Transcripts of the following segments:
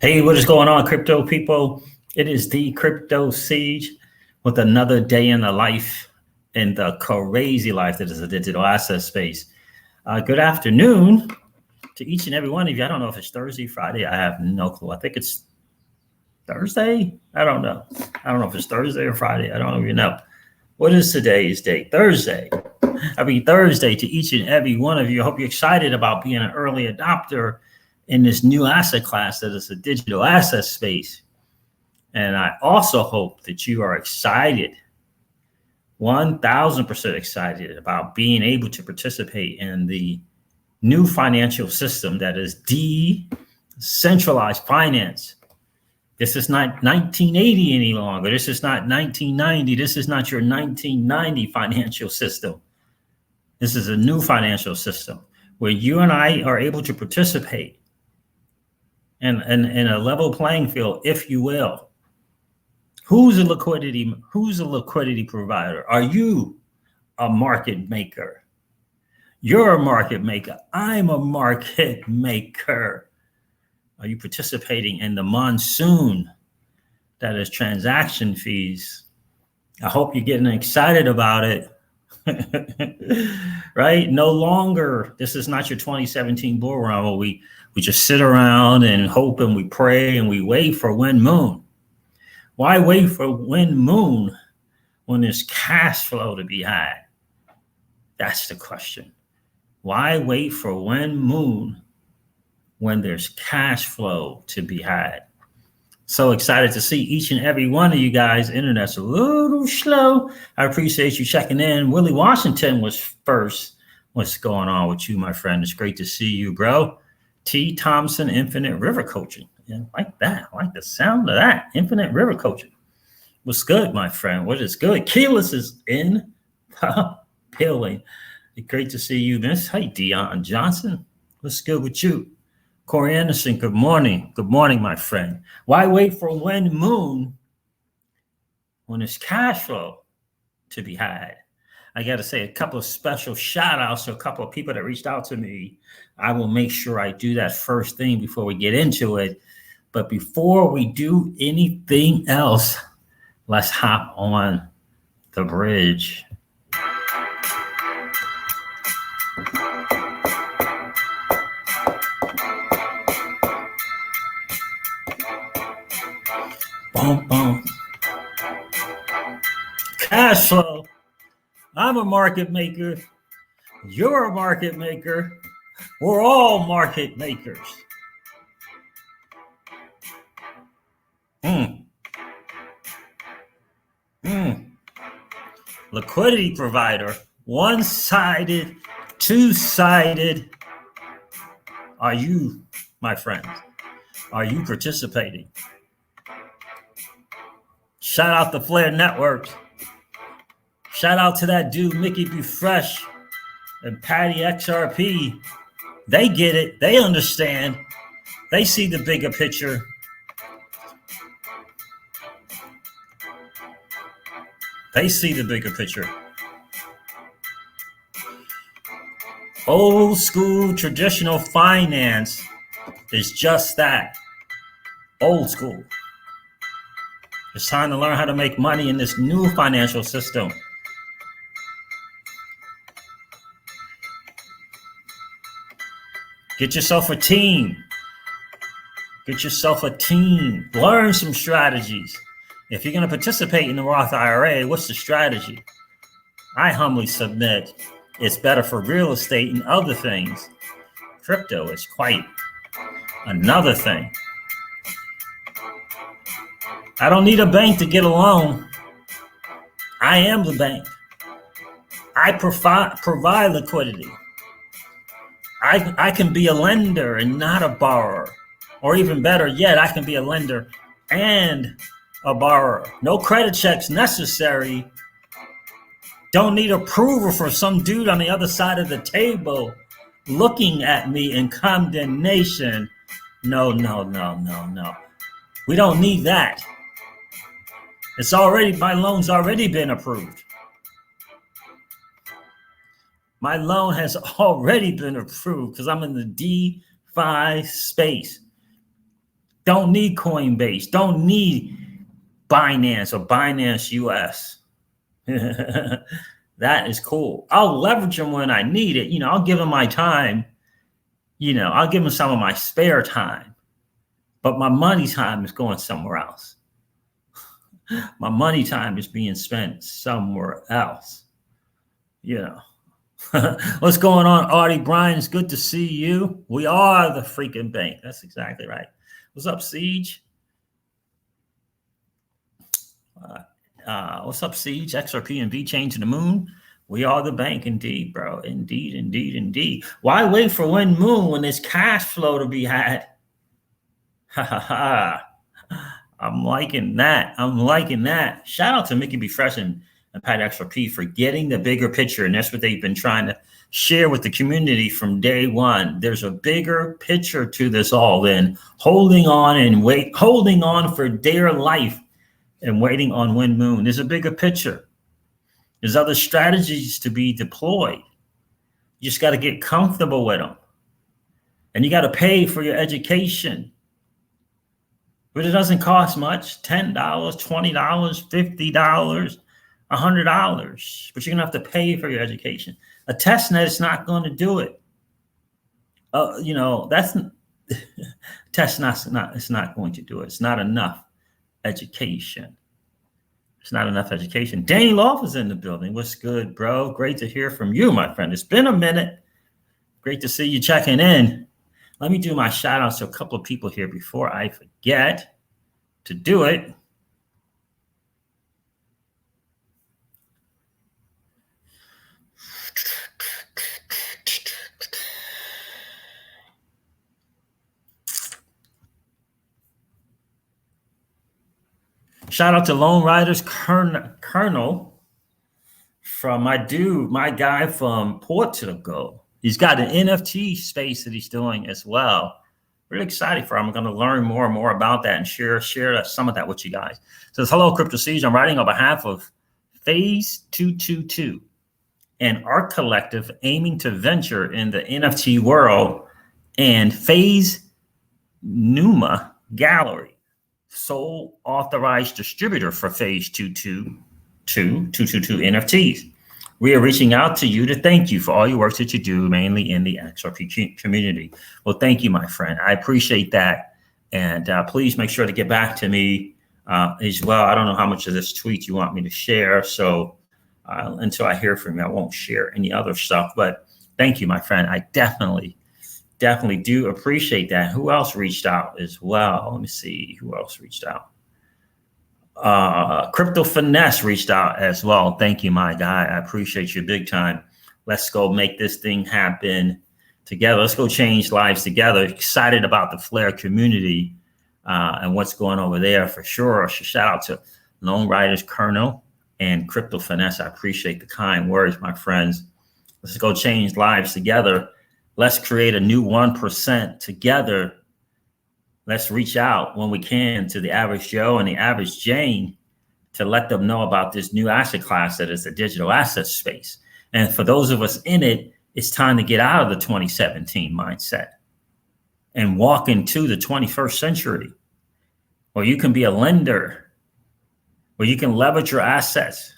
Hey, what is going on, crypto people? It is the Crypto Siege with another day in the life, in the crazy life that is a digital asset space. Good afternoon to each and every one of you. I don't know if it's Thursday, Friday. I have no clue. I think it's Thursday. I don't know. I don't know if it's Thursday or Friday. I don't even know. What is today's date? Thursday. Happy Thursday to each and every one of you. I hope you're excited about being an early adopter in this new asset class that is a digital asset space. And I also hope that you are excited, 1,000% excited about being able to participate in the new financial system that is decentralized finance. This is not 1980 any longer. This is not 1990. This is not your 1990 financial system. This is a new financial system where you and I are able to participate in a level playing field, if you will. Who's a liquidity provider? Are you a market maker? You're a market maker. I'm a market maker. Are you participating in the monsoon that is transaction fees? I hope you're getting excited about it. Right? No longer, this is not your 2017 bull run where we just sit around and hope and we pray and we wait for wind moon. Why wait for wind moon when there's cash flow to be had? That's the question. Why wait for wind moon when there's cash flow to be had? So excited to see each and every one of you guys. Internet's a little slow. I appreciate you checking in. Willie Washington was first. What's going on with you, my friend? It's great to see you, bro. T. Thompson, Infinite River Coaching. Yeah, like that. I like the sound of that. Infinite River Coaching. What's good, my friend? What is good? Keyless is in the building. Great to see you, Miss. Hey, Dion Johnson. What's good with you? Corey Anderson, good morning. Good morning, my friend. Why wait for wind moon when there's cash flow to be had? I got to say a couple of special shout outs to a couple of people that reached out to me. I will make sure I do that first thing before we get into it. But before we do anything else, let's hop on the bridge. Boom, boom. Cash flow. I'm a market maker. You're a market maker. We're all market makers. Liquidity provider. One-sided, two-sided. Are you, my friends? Are you participating? Shout out to Flare Networks. Shout out to that dude, Mickey Be Fresh and Patty XRP. They get it. They understand. They see the bigger picture. They see the bigger picture. Old school traditional finance is just that. Old school. It's time to learn how to make money in this new financial system. Get yourself a team. Get yourself a team. Learn some strategies. If you're going to participate in the Roth IRA, what's the strategy? I humbly submit it's better for real estate and other things. Crypto is quite another thing. I don't need a bank to get a loan. I am the bank. I provide liquidity. I can be a lender and not a borrower. Or even better yet, I can be a lender and a borrower. No credit checks necessary. Don't need approval from some dude on the other side of the table looking at me in condemnation. No. We don't need that. My loan's already been approved. My loan has already been approved because I'm in the DeFi space. Don't need Coinbase. Don't need Binance or Binance US. That is cool. I'll leverage them when I need it. I'll give them my time. I'll give them some of my spare time. But my money time is going somewhere else. My money time is being spent somewhere else. What's going on, Artie Bryan? It's good to see you. We are the freaking bank. That's exactly right. What's up, Siege? What's up, Siege? XRP and VeChain to the moon. We are the bank, indeed, bro. Indeed, indeed, indeed. Why wait for when moon when there's cash flow to be had? Ha ha ha. I'm liking that. I'm liking that. Shout out to Mickey B. Fresh and Pat XRP for getting the bigger picture. And that's what they've been trying to share with the community from day one. There's a bigger picture to this all than holding on for dear life and waiting on when moon. There's a bigger picture. There's other strategies to be deployed. You just got to get comfortable with them. And you got to pay for your education. But it doesn't cost much, $10, $20, $50, $100. But you're going to have to pay for your education. A test net is not going to do it. That's test not. It's not going to do it. It's not enough education. It's not enough education. Danny Loff is in the building. What's good, bro? Great to hear from you, my friend. It's been a minute. Great to see you checking in. Let me do my shout outs to a couple of people here before I forget to do it. Shout out to LoneRidersCoronel from my guy from Portugal. He's got an NFT space that he's doing as well. Really excited for him. I'm going to learn more and more about that and share some of that with you guys. So hello, Crypto Siege. I'm writing on behalf of Phase 222, an art collective aiming to venture in the NFT world, and Phase Llama Gallery, sole authorized distributor for Phase 222 NFTs. We are reaching out to you to thank you for all your work that you do, mainly in the XRP community. Well, thank you, my friend. I appreciate that. And please make sure to get back to me as well. I don't know how much of this tweet you want me to share. So until I hear from you, I won't share any other stuff. But thank you, my friend. I definitely do appreciate that. Who else reached out as well? Let me see who else reached out. Crypto Finesse reached out as well. Thank you, my guy. I appreciate you big time. Let's go make this thing happen together. Let's go change lives together. Excited about the Flare community and what's going over there for sure. Shout out to LoneRidersCoronel and Crypto Finesse. I appreciate the kind words, my friends. Let's go change lives together. Let's create a new 1% together. Let's reach out when we can to the average Joe and the average Jane to let them know about this new asset class that is the digital asset space. And for those of us in it, it's time to get out of the 2017 mindset and walk into the 21st century where you can be a lender, where you can leverage your assets,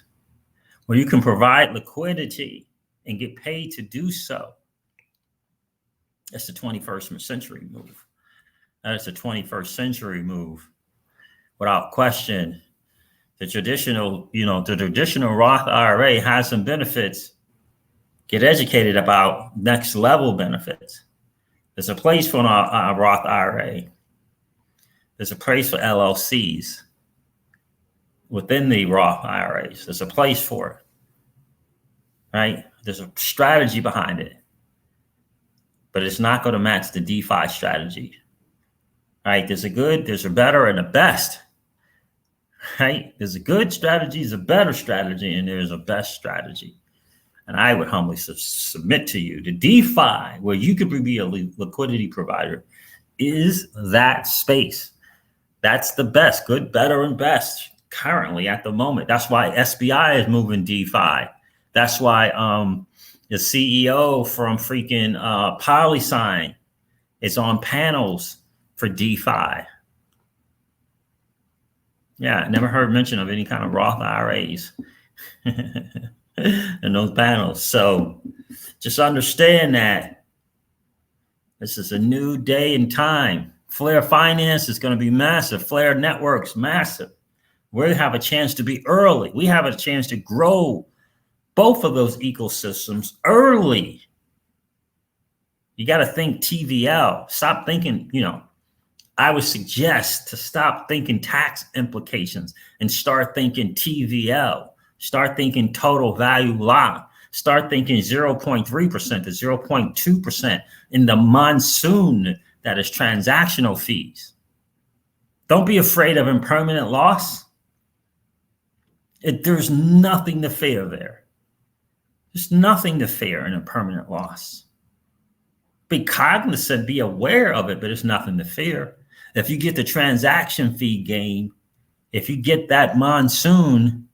where you can provide liquidity and get paid to do so. That's the 21st century move. That is a 21st century move, without question. The traditional Roth IRA has some benefits. Get educated about next level benefits. There's a place for a Roth IRA. There's a place for LLCs within the Roth IRAs. There's a place for it, right? There's a strategy behind it, but it's not going to match the DeFi strategy. Right? There's a good, there's a better, and a best. Right? There's a good strategy, there's a better strategy, and there's a best strategy. And I would humbly submit to you, the DeFi, where you could be a liquidity provider, is that space. That's the best, good, better, and best currently at the moment. That's why SBI is moving DeFi. That's why the CEO from freaking PolySign is on panels for DeFi. Yeah, I never heard mention of any kind of Roth IRAs in those panels. So just understand that this is a new day and time. Flare Finance is going to be massive. Flare Networks, massive. We have a chance to be early. We have a chance to grow both of those ecosystems early. You got to think TVL. Stop thinking, I would suggest to stop thinking tax implications and start thinking TVL. Start thinking total value lock. Start thinking 0.3% to 0.2% in the monsoon that is transactional fees. Don't be afraid of impermanent loss. There's nothing to fear there. There's nothing to fear in a permanent loss. Be cognizant, be aware of it, but there's nothing to fear. If you get the transaction fee game, if you get that monsoon,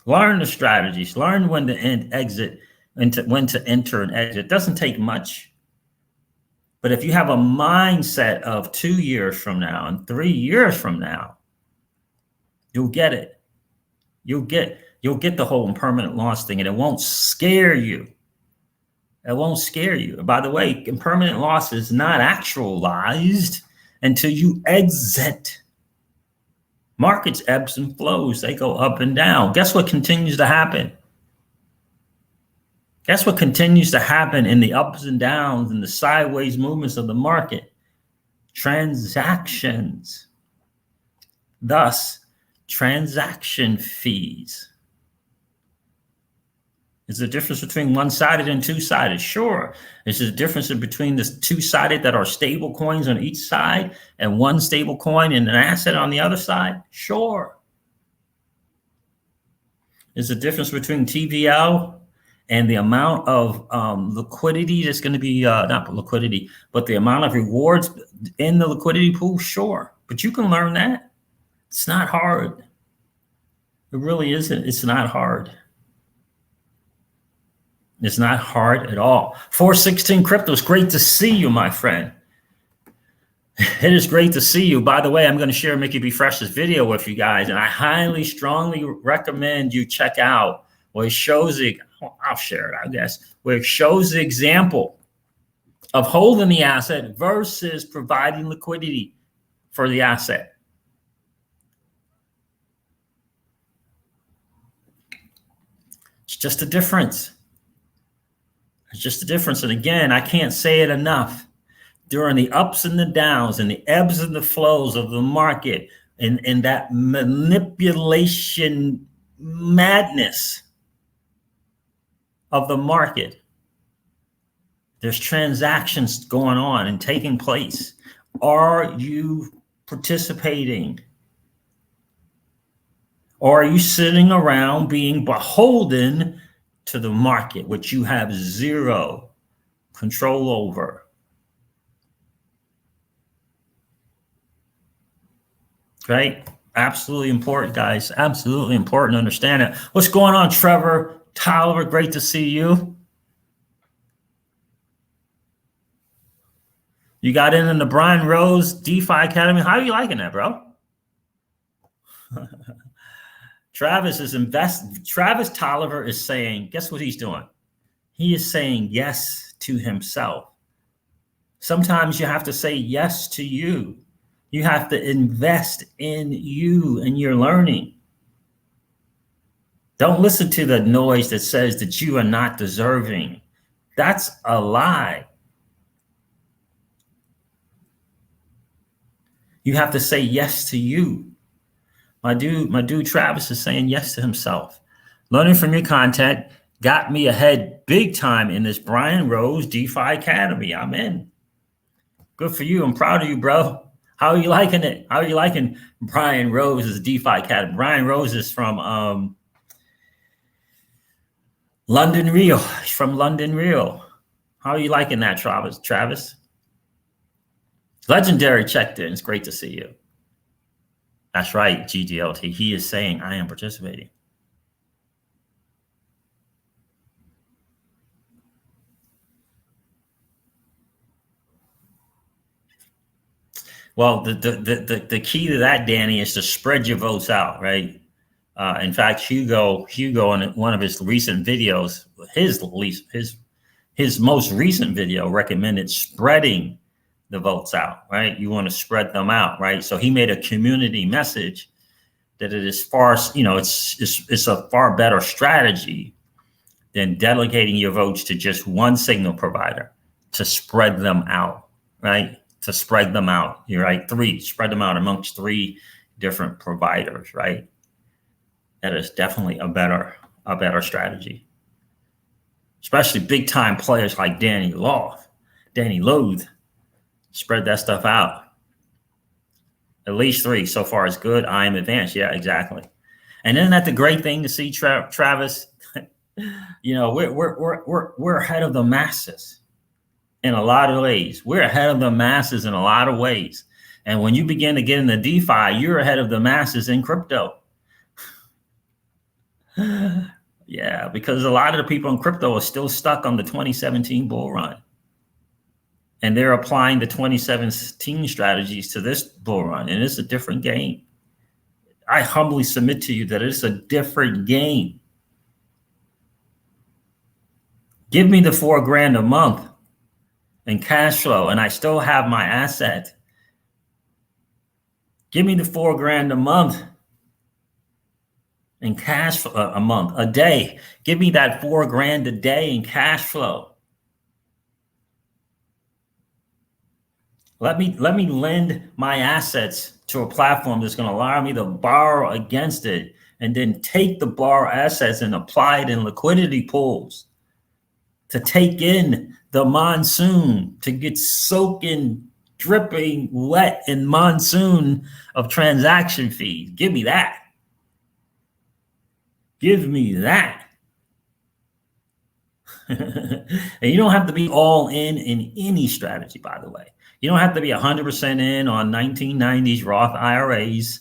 learn the strategies, learn when to exit and when to enter and exit. It doesn't take much. But if you have a mindset of 2 years from now and 3 years from now, you'll get it. You'll get the whole impermanent loss thing, and it won't scare you. It won't scare you. By the way, impermanent loss is not actualized until you exit. Markets ebbs and flows. They go up and down. Guess what continues to happen? Guess what continues to happen in the ups and downs and the sideways movements of the market? Transactions. Thus, transaction fees. Is there a difference between one-sided and two-sided? Sure. Is there a difference between the two-sided that are stable coins on each side and one stable coin and an asset on the other side? Sure. Is there a difference between TVL and the amount of liquidity that's going to be, not liquidity, but the amount of rewards in the liquidity pool? Sure. But you can learn that. It's not hard. It really isn't. It's not hard. It's not hard at all. 416 Crypto, it's great to see you, my friend. It is great to see you. By the way, I'm going to share Mickey B. Fresh's video with you guys, and I highly, strongly recommend you check out where it shows I'll share it, I guess, where it shows the example of holding the asset versus providing liquidity for the asset. It's just a difference. It's just a difference. And again, I can't say it enough. During the ups and the downs and the ebbs and the flows of the market and that manipulation madness of the market, there's transactions going on and taking place. Are you participating? Or are you sitting around being beholden to the market, which you have zero control over? Right? Absolutely important, guys. Absolutely important to understand it. What's going on, Trevor? Tyler, great to see you. You got in the Brian Rose DeFi Academy. How are you liking that, bro? Travis Tolliver is saying, guess what he's doing? He is saying yes to himself. Sometimes you have to say yes to you. You have to invest in you and your learning. Don't listen to the noise that says that you are not deserving. That's a lie. You have to say yes to you. My dude Travis is saying yes to himself. Learning from your content got me ahead big time in this Brian Rose DeFi Academy. I'm in. Good for you. I'm proud of you, bro. How are you liking it? How are you liking Brian Rose's DeFi Academy? Brian Rose is from London Real. He's from London Real. How are you liking that, Travis? Legendary checked in. It's great to see you. That's right, GDLT. He is saying, I am participating. Well, the key to that, Danny, is to spread your votes out, right? In fact, Hugo in one of his recent videos, his most recent video recommended spreading the votes out, right? You want to spread them out, right? So he made a community message that it is far, it's a far better strategy than delegating your votes to just one signal provider, to spread them out, right? To spread them out. You're right. Spread them out amongst 3 different providers, right? That is definitely a better strategy. Especially big time players like Danny Loth, spread that stuff out. At least 3 so far is good. I am advanced. Yeah, exactly. And isn't that the great thing to see, Travis? We're ahead of the masses in a lot of ways. We're ahead of the masses in a lot of ways. And when you begin to get into DeFi, you're ahead of the masses in crypto. Yeah, because a lot of the people in crypto are still stuck on the 2017 bull run. And they're applying the 2017 strategies to this bull run. And it's a different game. I humbly submit to you that it's a different game. Give me the $4,000 a month in cash flow, and I still have my asset. Give me the $4,000 a month in cash flow, a day. Give me that $4,000 a day in cash flow. Let me lend my assets to a platform that's going to allow me to borrow against it, and then take the borrowed assets and apply it in liquidity pools to take in the monsoon, to get soaking, dripping wet in monsoon of transaction fees. Give me that. Give me that. And you don't have to be all in any strategy, by the way. You don't have to be 100% in on 1990s Roth IRAs.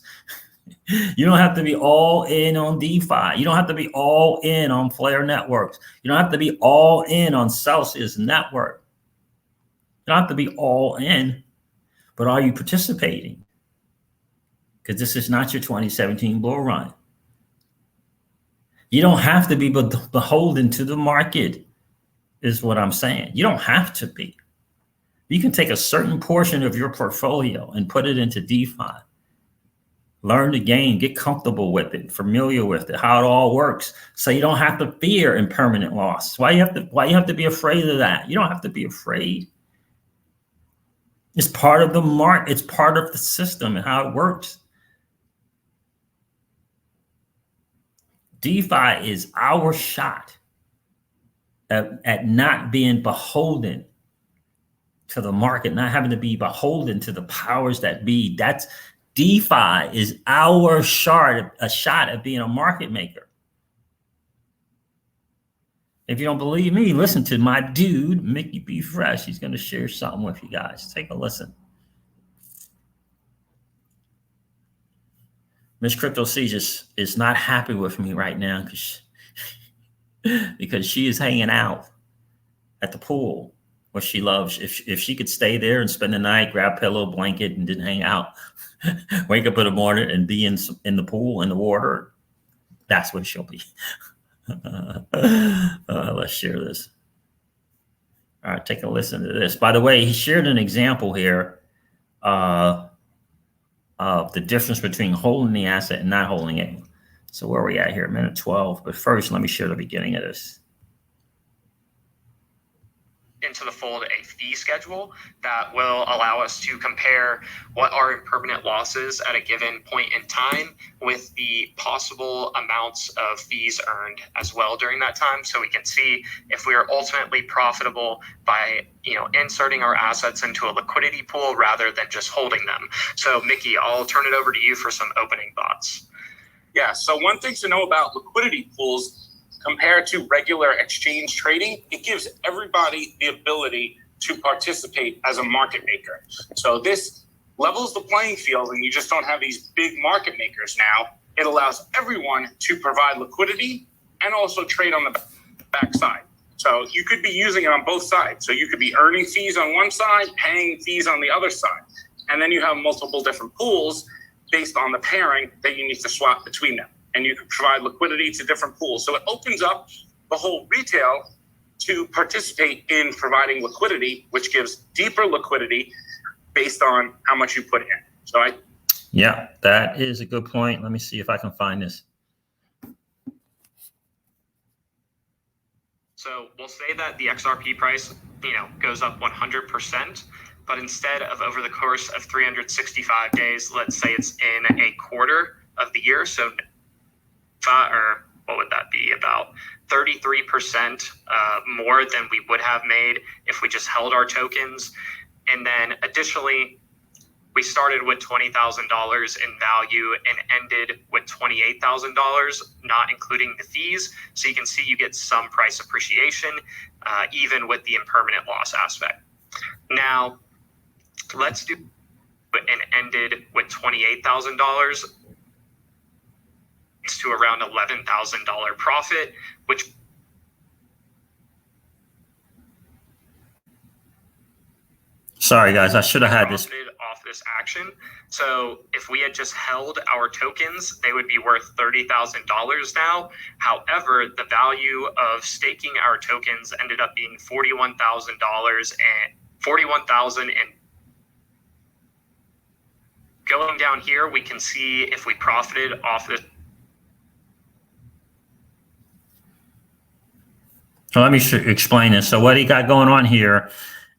You don't have to be all in on DeFi. You don't have to be all in on Flare networks. You don't have to be all in on Celsius network. You don't have to be all in, but are you participating? Because this is not your 2017 bull run. You don't have to be beholden to the market, is what I'm saying. You don't have to be. You can take a certain portion of your portfolio and put it into DeFi. Learn the game, get comfortable with it, familiar with it, how it all works, so you don't have to fear impermanent loss. Why you have to be afraid of that? You don't have to be afraid. It's part of the market. It's part of the system and how it works. DeFi is our shot at not being beholden to the market, not having to be beholden to the powers that be. That's DeFi is our shot at being a market maker. If you don't believe me, listen to my dude, Mickey B. Fresh. He's going to share something with you guys. Take a listen. Miss Crypto C just is not happy with me right now because she is hanging out at the pool, what she loves. If she could stay there and spend the night, grab a pillow, blanket, and didn't hang out, wake up in the morning and be in the pool, in the water, that's what she'll be. Let's share this. All right, take a listen to this. By the way, he shared an example here of the difference between holding the asset and not holding it. So where are we at here? Minute 12. But first, let me share the beginning of this. Into the fold a fee schedule that will allow us to compare what are impermanent losses at a given point in time with the possible amounts of fees earned as well during that time, so we can see if we are ultimately profitable by inserting our assets into a liquidity pool rather than just holding them. So Mickey, I'll turn it over to you for some opening thoughts. Yeah, so one thing to know about liquidity pools compared to regular exchange trading, it gives everybody the ability to participate as a market maker. So this levels the playing field, and you just don't have these big market makers now. It allows everyone to provide liquidity and also trade on the backside. So you could be using it on both sides. So you could be earning fees on one side, paying fees on the other side. And then you have multiple different pools based on the pairing that you need to swap between them. And you can provide liquidity to different pools. So it opens up the whole retail to participate in providing liquidity, which gives deeper liquidity based on how much you put in. So yeah, that is a good point. Let me see if I can find this. So we'll say that the XRP price, goes up 100%, but instead of over the course of 365 days, let's say it's in a quarter of the year. So, or what would that be? About 33% more than we would have made if we just held our tokens. And then additionally, we started with $20,000 in value and ended with $28,000, not including the fees. So you can see you get some price appreciation, even with the impermanent loss aspect. Now, let's do and ended with $28,000 to around $11,000 profit, which sorry guys, I should have had this off this action. So if we had just held our tokens, they would be worth $30,000 now. However, the value of staking our tokens ended up being $41,000 and $41,000. And going down here, we can see if we profited off this. So let me explain this. So what he got going on here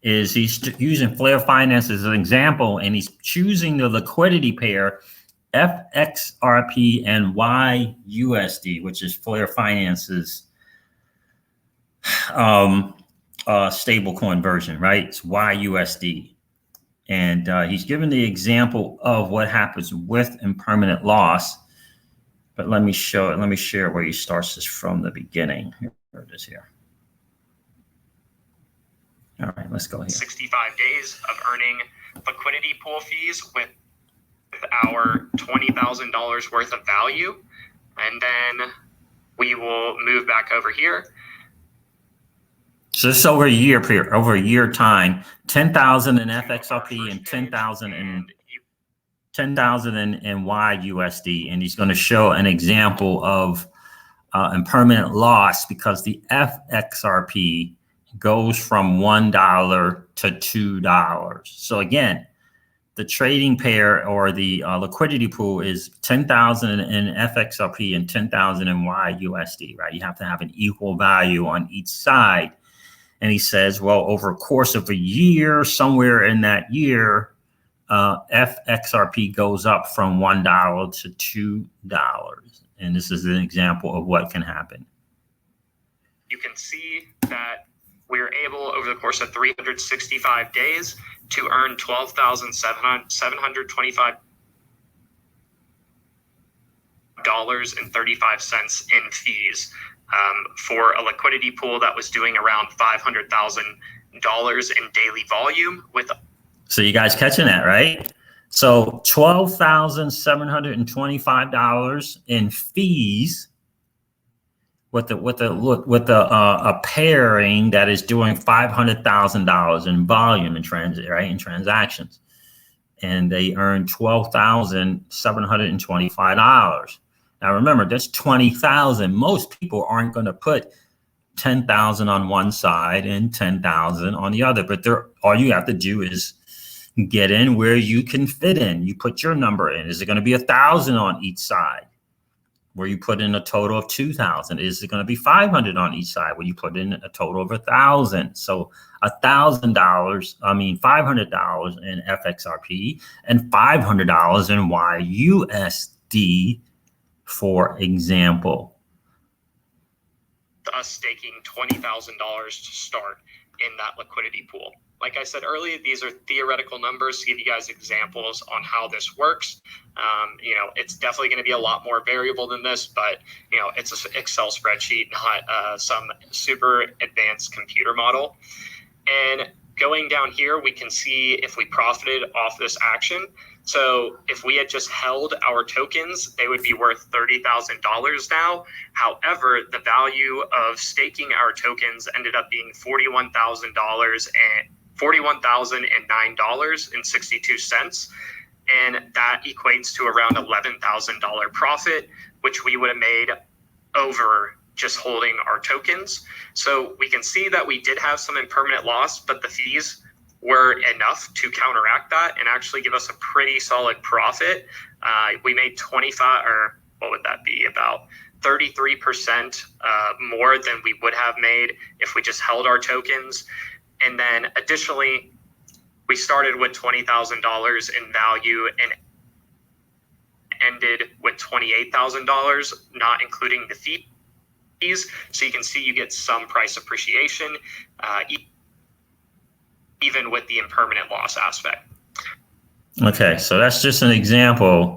is he's using Flare Finance as an example, and he's choosing the liquidity pair FXRP and YUSD, which is Flare Finance's stablecoin version, right? It's YUSD. And he's given the example of what happens with impermanent loss. But let me show it. Let me share where he starts this from the beginning. Here it is here. All right, let's go here. 65 days of earning liquidity pool fees with our $20,000 worth of value. And then we will move back over here. So this is over a year period, over a year time, 10,000 in FXRP and 10,000 in YUSD. And he's going to show an example of impermanent loss because the FXRP goes from $1 to $2. So again, the trading pair or the liquidity pool is 10,000 in FXRP and 10,000 in YUSD, right? You have to have an equal value on each side. And he says, well, over a course of a year, somewhere in that year, FXRP goes up from $1 to $2. And this is an example of what can happen. You can see that we're able, over the course of 365 days, to earn $12,725.35 in fees for a liquidity pool that was doing around $500,000 in daily volume. So you guys catching that, right? So $12,725 in fees with a pairing that is doing $500,000 in volume in transactions, and they earn $12,725. Now remember, that's 20,000. Most people aren't going to put 10,000 on one side and 10,000 on the other, but all you have to do is get in where you can fit in. You put your number in. Is it going to be 1,000 on each side, where you put in a total of 2,000? Is it going to be 500 on each side, where you put in a total of 1,000? So $500 in FXRP and $500 in YUSD, for example. Us staking $20,000 to start in that liquidity pool. Like I said earlier, these are theoretical numbers to give you guys examples on how this works. It's definitely going to be a lot more variable than this, but it's an Excel spreadsheet, not some super advanced computer model. And going down here, we can see if we profited off this action. So if we had just held our tokens, they would be worth $30,000 now. However, the value of staking our tokens ended up being $41,000 and $41,009.62. And that equates to around $11,000 profit, which we would have made over just holding our tokens. So we can see that we did have some impermanent loss, but the fees were enough to counteract that and actually give us a pretty solid profit. We made 25, or what would that be, about 33% more than we would have made if we just held our tokens. And then additionally, we started with $20,000 in value and ended with $28,000, not including the fees. So you can see you get some price appreciation, even with the impermanent loss aspect. Okay, so that's just an example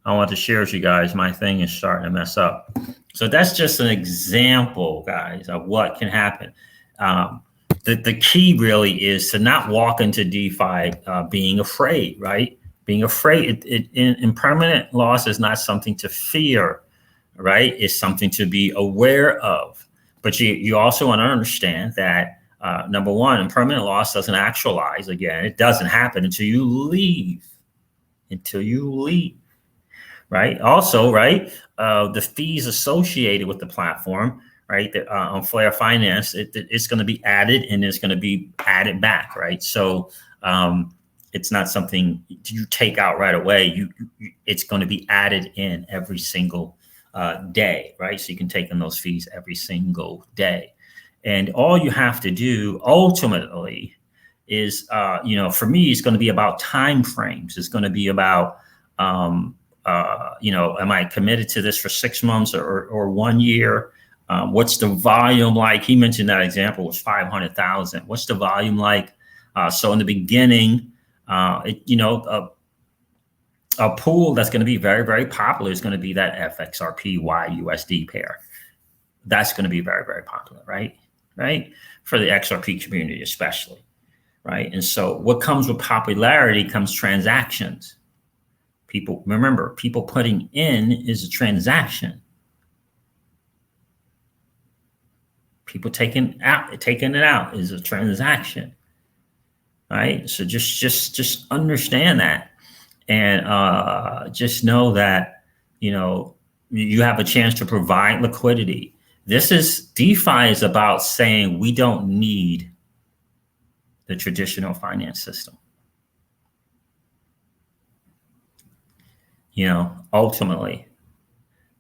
I want to share with you guys. My thing is starting to mess up. So that's just an example, guys, of what can happen. The key really is to not walk into DeFi being afraid, right? Being afraid, impermanent loss is not something to fear, right? It's something to be aware of. But you also want to understand that, number one, impermanent loss doesn't actualize. Again, it doesn't happen until you leave. Right? Also, right, the fees associated with the platform, right, on Flare Finance, it's going to be added and it's going to be added back, right? So it's not something you take out right away. It's going to be added in every single day, right? So you can take in those fees every single day. And all you have to do ultimately is, for me, it's going to be about time frames. It's going to be about, am I committed to this for 6 months or 1 year? What's the volume like? He mentioned that example was 500,000. What's the volume like? So in the beginning, a pool that's going to be very, very popular is going to be that FXRP USD pair. That's going to be very, very popular, right? For the XRP community, especially, right? And so what comes with popularity comes transactions. People putting in is a transaction. People taking it out is a transaction, right? So just understand that, and just know that you have a chance to provide liquidity. DeFi is about saying we don't need the traditional finance system. Ultimately,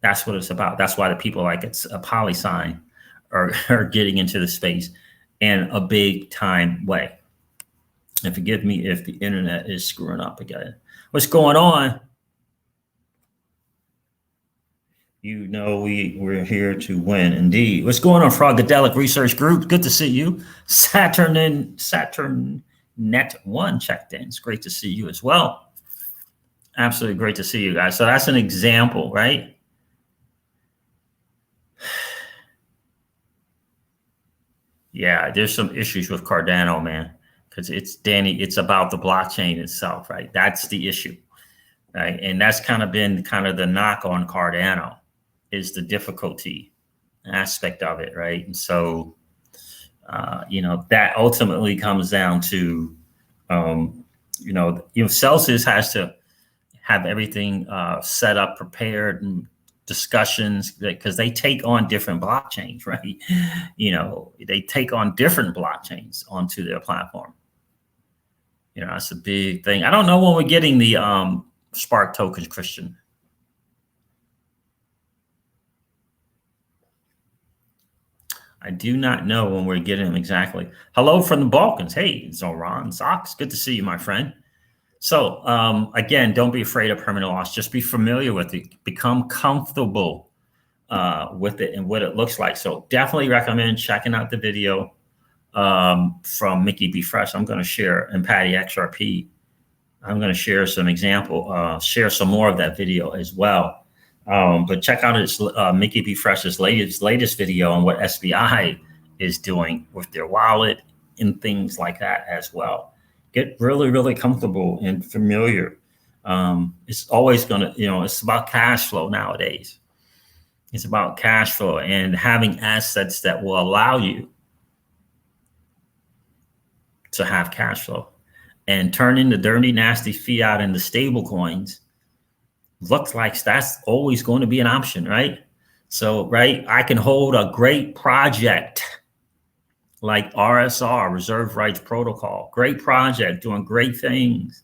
that's what it's about. That's why the people like it's a PolySign are getting into the space in a big time way. And forgive me if the internet is screwing up again. What's going on? We're here to win, indeed. What's going on, Frogedelic Research Group? Good to see you. Saturn Net One checked in. It's great to see you as well. Absolutely great to see you guys. So that's an example, right? Yeah, there's some issues with Cardano, man, because it's about the blockchain itself, right? That's the issue, right? And that's been the knock on Cardano, is the difficulty aspect of it, right? And so, that ultimately comes down to, Celsius has to have everything set up, prepared, and discussions, because they take on different blockchains, right? They take on different blockchains onto their platform. That's a big thing. I don't know when we're getting the Spark tokens, Christian. I do not know when we're getting them exactly. Hello from the Balkans. Hey, Zoran Zox, good to see you, my friend. So again, don't be afraid of permanent loss. Just be familiar with it. Become comfortable with it and what it looks like. So definitely recommend checking out the video from Mickey B. Fresh. I'm going to share, and Patty XRP. I'm going to share some share some more of that video as well. But check out Mickey B. Fresh's latest video on what SBI is doing with their wallet and things like that as well. Get really, really comfortable and familiar. It's always going to, it's about cash flow nowadays. It's about cash flow and having assets that will allow you to have cash flow. And turning the dirty, nasty fiat into stable coins looks like that's always going to be an option, right? So, right, I can hold a great project like RSR, Reserve Rights Protocol, great project doing great things,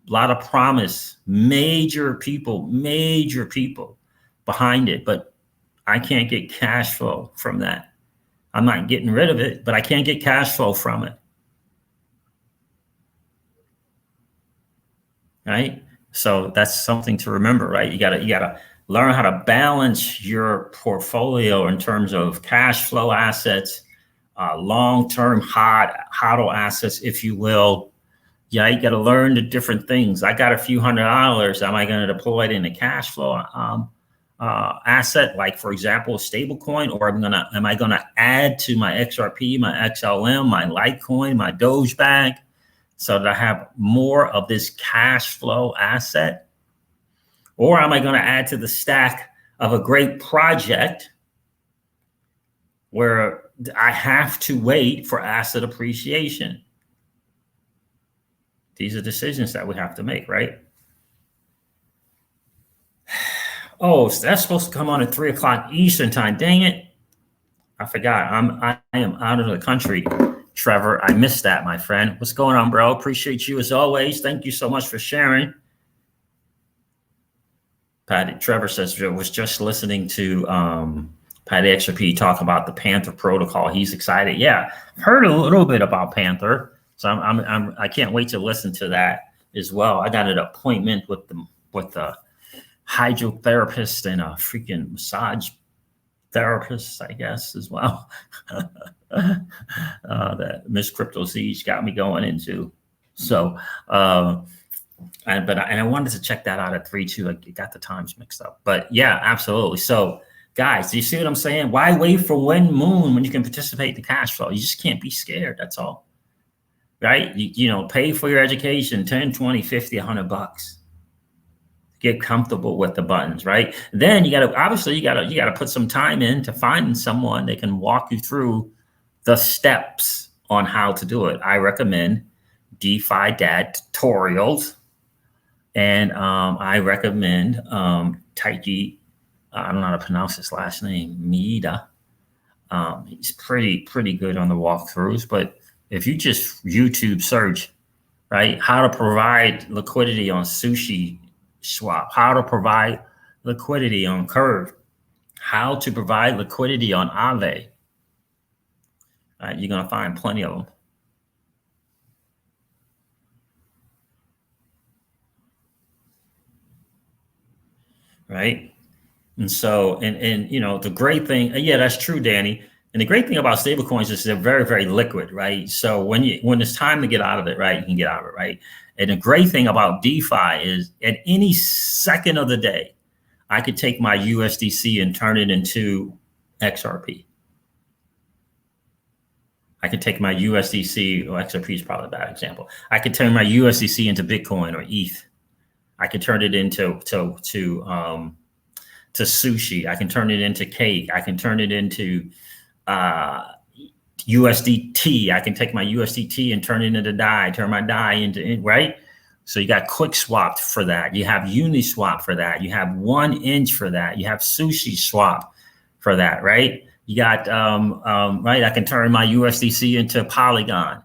a lot of promise, major people behind it, but I can't get cash flow from that. I'm not getting rid of it, but I can't get cash flow from it. Right? So that's something to remember, right? You gotta learn how to balance your portfolio in terms of cash flow assets, long-term hodl assets, if you will. Yeah, you got to learn the different things. I got a few $100. Am I going to deploy it in a cash flow asset, like for example, a stable coin, or am I gonna add to my XRP, my XLM, my Litecoin, my Doge bag, so that I have more of this cash flow asset? Or am I going to add to the stack of a great project where I have to wait for asset appreciation? These are decisions that we have to make, right? Oh, so that's supposed to come on at 3 o'clock Eastern time. Dang it. I forgot. I am out of the country. Trevor, I missed that, my friend. What's going on, bro? Appreciate you as always. Thank you so much for sharing. Trevor says, was just listening to Patty XRP talk about the Panther protocol. He's excited. Yeah, heard a little bit about Panther. So I can't wait to listen to that as well. I got an appointment with the hydrotherapist and a freaking massage therapist, I guess, as well. That Miss Crypto Siege got me going into. So, I wanted to check that out at 3-2. I got the times mixed up, but yeah, absolutely. So, guys, do you see what I'm saying? Why wait for when moon when you can participate in the cash flow? You just can't be scared. That's all, right? You know, pay for your education, 10, 20, 50, $100. Get comfortable with the buttons, right? Then you got to put some time in to find someone that can walk you through the steps on how to do it. I recommend DeFi Dad tutorials, and I recommend Taiji. I don't know how to pronounce his last name, Miida. He's pretty good on the walkthroughs. But if you just YouTube search, right, how to provide liquidity on Sushi Swap, how to provide liquidity on Curve, how to provide liquidity on Aave, you're going to find plenty of them. Right? And so, and you know, the great thing, yeah, that's true, Danny. And the great thing about stablecoins is they're very, very liquid, right? So when it's time to get out of it, right, you can get out of it, right? And the great thing about DeFi is at any second of the day, I could take my USDC and turn it into XRP. I could take my USDC, or XRP is probably a bad example. I could turn my USDC into Bitcoin or ETH. I could turn it into sushi. I can turn it into cake. I can turn it into USDT. I can take my USDT and turn it into DAI, turn my DAI into, right? So you got Quick Swap for that. You have Uniswap for that. You have 1inch for that. You have Sushi Swap for that, right? You got, right, I can turn my USDC into Polygon,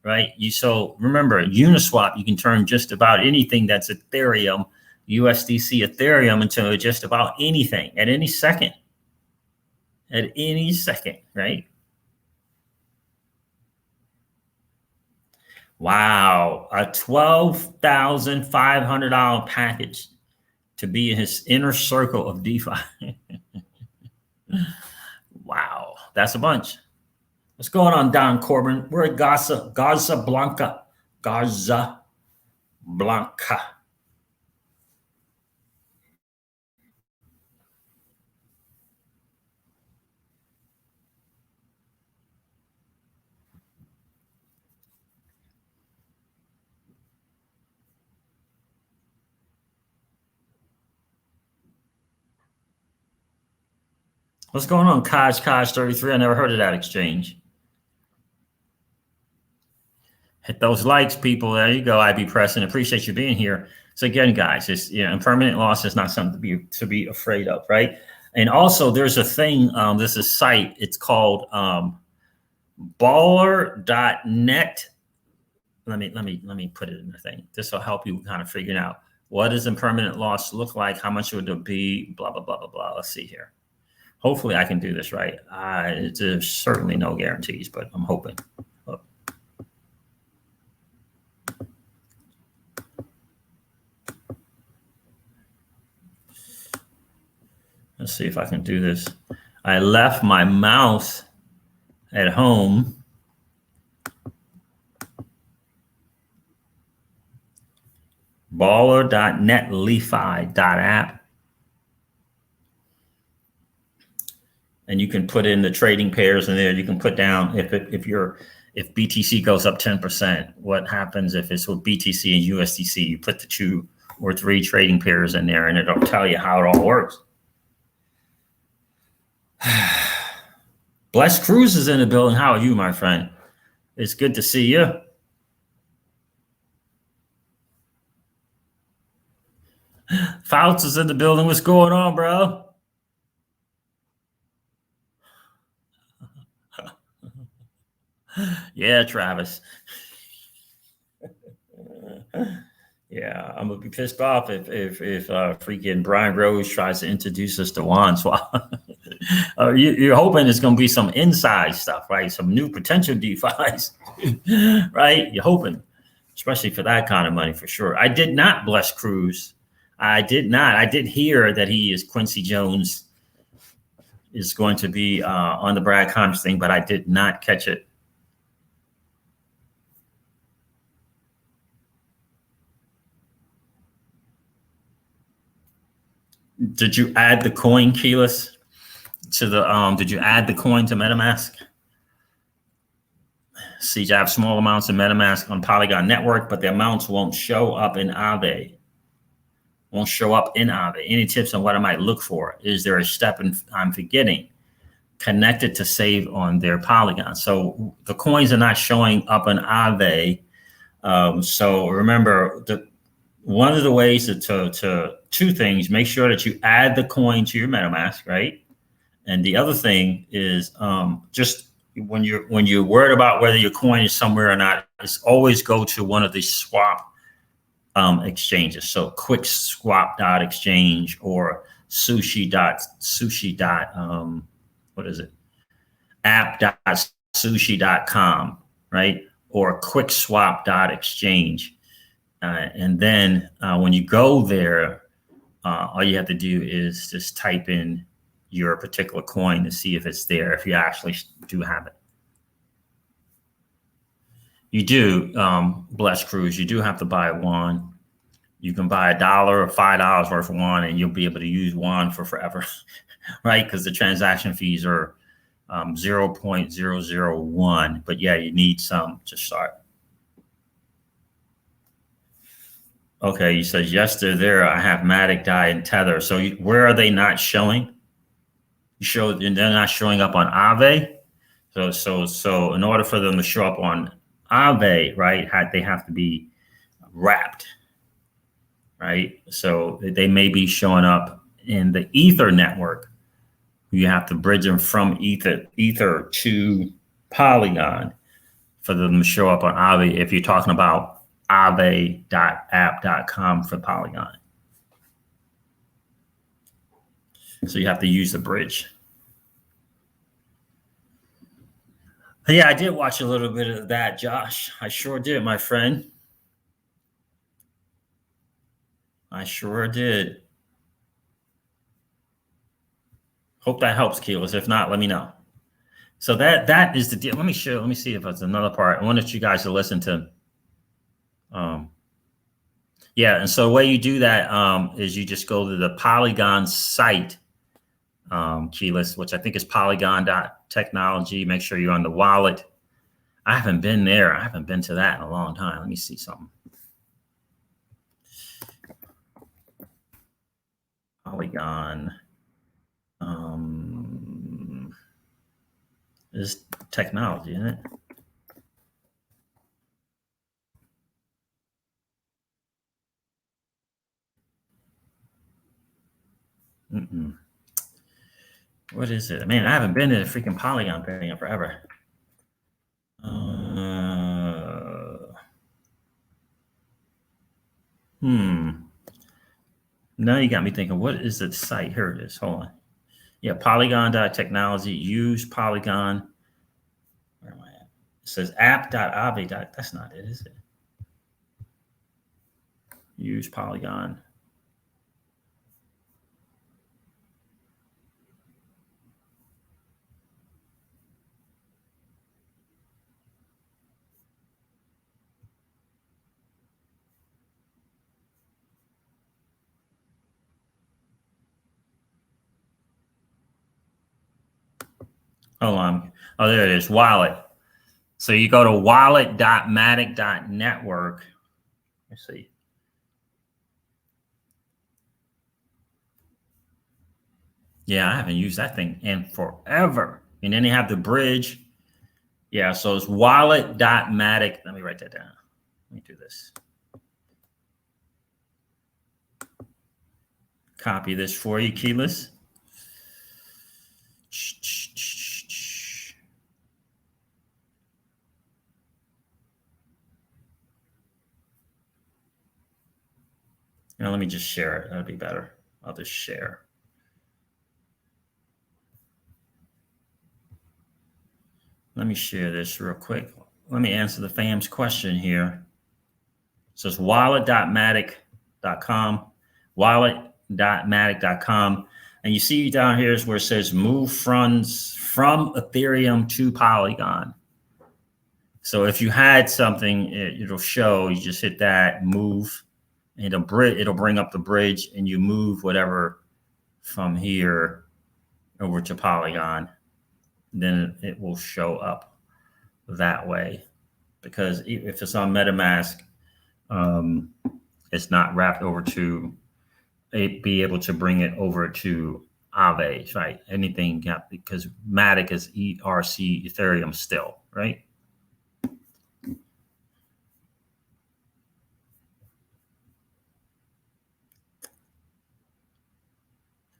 right? So remember, Uniswap, you can turn just about anything that's Ethereum, USDC Ethereum, into just about anything at any second. At any second, right? Wow, a $12,500 package to be in his inner circle of DeFi. Wow, that's a bunch. What's going on, Don Corbin? We're at Gaza Blanca. What's going on, Kaj 33? I never heard of that exchange. Hit those likes, people. There you go. IB Preston. Appreciate you being here. So again, guys, it's impermanent loss is not something to be afraid of, right? And also, there's a thing. There's a site. It's called baller.net. Let me put it in the thing. This will help you kind of figure out what does impermanent loss look like, how much would it be, blah blah blah blah blah. Let's see here. Hopefully, I can do this right. There's certainly no guarantees, but I'm hoping. Let's see if I can do this. I left my mouse at home. Baller.netlefi.app. And you can put in the trading pairs in there. You can put down if BTC goes up 10%, what happens if it's with BTC and USDC? You put the 2 or 3 trading pairs in there and it'll tell you how it all works. Bless Cruz is in the building. How are you, my friend? It's good to see you. Fouts is in the building. What's going on, bro? Yeah, Travis. Yeah, I'm gonna be pissed off if freaking Brian Rose tries to introduce us to Juan Swap. You're hoping it's gonna be some inside stuff, right? Some new potential DeFis, right? You're hoping, especially for that kind of money, for sure. I did not bless Cruz. I did not. I did hear that Quincy Jones is going to be on the Brad Conch thing, but I did not catch it. Did you add the coin, Keyless, to the did you add the coin to MetaMask? See, you have small amounts of MetaMask on Polygon Network, but the amounts won't show up in Aave. Won't show up in Aave. Any tips on what I might look for? Is there a step I'm forgetting? Connected to save on their Polygon. So the coins are not showing up in Aave. So remember, one of the ways to 2 things: make sure that you add the coin to your MetaMask, right? And the other thing is just when you're worried about whether your coin is somewhere or not, is always go to one of these swap exchanges. So quickswap.exchange or sushi. What is it? app.sushi.com, right? Or quickswap.exchange. And then when you go there, all you have to do is just type in your particular coin to see if it's there, if you actually do have it. You do, Bless Cruz, you do have to buy one. You can buy $1 or $5 worth of one, and you'll be able to use one for forever, right? Because the transaction fees are 0.001. But yeah, you need some to start. Okay, you said yes, they're there. I have Matic, DAI, and Tether. So where are they not showing? They're not showing up on Aave. So in order for them to show up on Aave, right, they have to be wrapped, right? So they may be showing up in the Ether network. You have to bridge them from Ether to Polygon for them to show up on Aave. If you're talking about aave.app.com for Polygon. So you have to use the bridge. Yeah, I did watch a little bit of that, Josh. I sure did, my friend. I sure did. Hope that helps, Keyless. If not, let me know. So that is the deal. Let me see if there's another part. I wanted you guys to listen to. Yeah, and so the way you do that is you just go to the Polygon site, Keyless, which I think is polygon.technology. Make sure you're on the wallet. I haven't been there. I haven't been to that in a long time. Let me see something. Polygon. Is technology, isn't it? What is it? Man, I haven't been to the freaking Polygon thing in forever. Now you got me thinking, what is the site? Here it is. Hold on. Yeah, Polygon.technology. Use Polygon. Where am I at? It says app.aave. That's not it, is it? Use Polygon. Hold on. Oh, there it is. Wallet. So you go to wallet.matic.network. Let's see. Yeah, I haven't used that thing in forever. And then they have the bridge. Yeah, so it's wallet.matic. Let me write that down. Let me do this. Copy this for you, Keyless. Now let me just share it. That'll be better. I'll just share. Let me share this real quick. Let me answer the fam's question here. It says wallet.matic.com, wallet.matic.com. And you see down here is where it says move funds from Ethereum to Polygon. So if you had something, it'll show, you just hit that, move, and it'll bring up the bridge, and you move whatever from here over to Polygon. Then it will show up that way. Because if it's on MetaMask, it's not wrapped over to be able to bring it over to Aave, right? Anything, because Matic is ERC Ethereum still, right?